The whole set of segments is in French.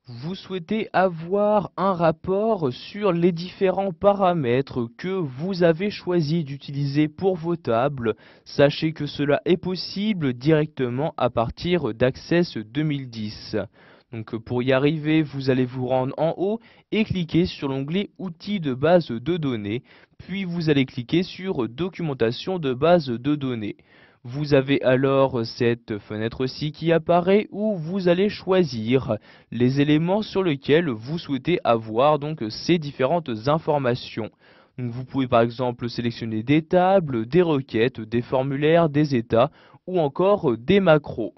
Vous souhaitez avoir un rapport sur les différents paramètres que vous avez choisi d'utiliser pour vos tables. Sachez que cela est possible directement à partir d'Access 2010. Donc pour y arriver, vous allez vous rendre en haut et cliquer sur l'onglet Outils de base de données, puis vous allez cliquer sur Documentation de base de données. Vous avez alors cette fenêtre-ci qui apparaît où vous allez choisir les éléments sur lesquels vous souhaitez avoir donc ces différentes informations. Donc, vous pouvez par exemple sélectionner des tables, des requêtes, des formulaires, des états ou encore des macros.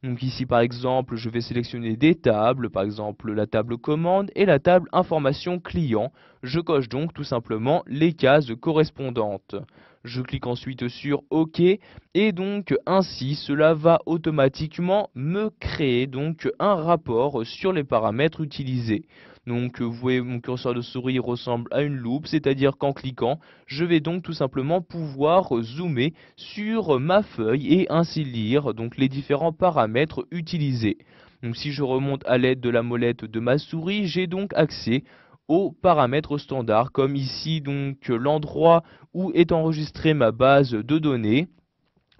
Donc ici par exemple je vais sélectionner des tables, par exemple la table commande et la table information client. Je coche donc tout simplement les cases correspondantes. Je clique ensuite sur OK et donc ainsi cela va automatiquement me créer donc un rapport sur les paramètres utilisés. Donc vous voyez mon curseur de souris ressemble à une loupe, c'est-à-dire qu'en cliquant, je vais donc tout simplement pouvoir zoomer sur ma feuille et ainsi lire donc les différents paramètres utilisés. Donc si je remonte à l'aide de la molette de ma souris, j'ai donc accès aux paramètres standards comme ici donc l'endroit où est enregistrée ma base de données,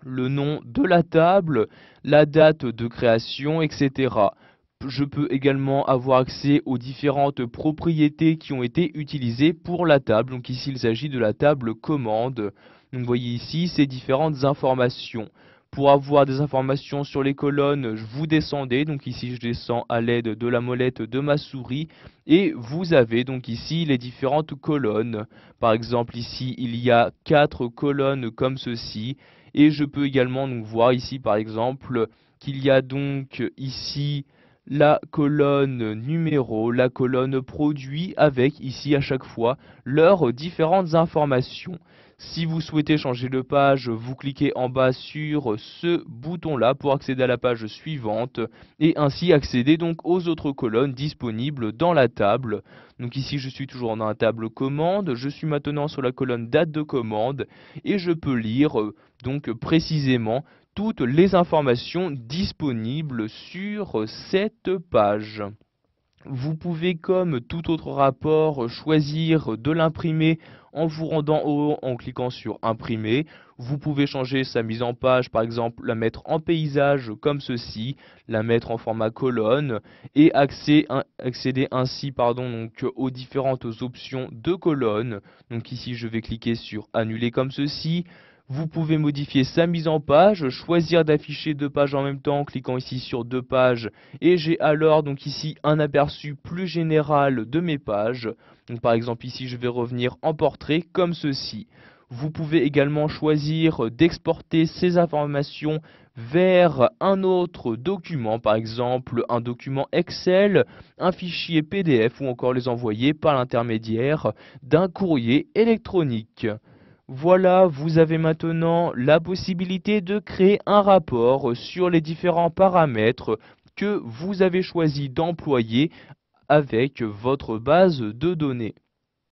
le nom de la table, la date de création, etc. Je peux également avoir accès aux différentes propriétés qui ont été utilisées pour la table. Donc ici, il s'agit de la table commande. Donc vous voyez ici ces différentes informations. Pour avoir des informations sur les colonnes, vous descendez. Donc ici, je descends à l'aide de la molette de ma souris. Et vous avez donc ici les différentes colonnes. Par exemple, ici, il y a 4 colonnes comme ceci. Et je peux également donc voir ici, par exemple, qu'il y a donc ici la colonne numéro, la colonne produit avec ici à chaque fois leurs différentes informations. Si vous souhaitez changer de page, vous cliquez en bas sur ce bouton-là pour accéder à la page suivante et ainsi accéder donc aux autres colonnes disponibles dans la table. Donc ici je suis toujours dans la table commande, je suis maintenant sur la colonne date de commande et je peux lire donc précisément toutes les informations disponibles sur cette page. Vous pouvez, comme tout autre rapport, choisir de l'imprimer en vous rendant au haut en cliquant sur Imprimer. Vous pouvez changer sa mise en page, par exemple la mettre en paysage comme ceci, la mettre en format colonne et accéder ainsi donc, aux différentes options de colonne. Donc ici je vais cliquer sur Annuler comme ceci. Vous pouvez modifier sa mise en page, choisir d'afficher 2 pages en même temps en cliquant ici sur 2 pages et j'ai alors donc ici un aperçu plus général de mes pages. Donc par exemple ici je vais revenir en portrait comme ceci. Vous pouvez également choisir d'exporter ces informations vers un autre document, par exemple un document Excel, un fichier PDF ou encore les envoyer par l'intermédiaire d'un courrier électronique. Voilà, vous avez maintenant la possibilité de créer un rapport sur les différents paramètres que vous avez choisi d'employer avec votre base de données.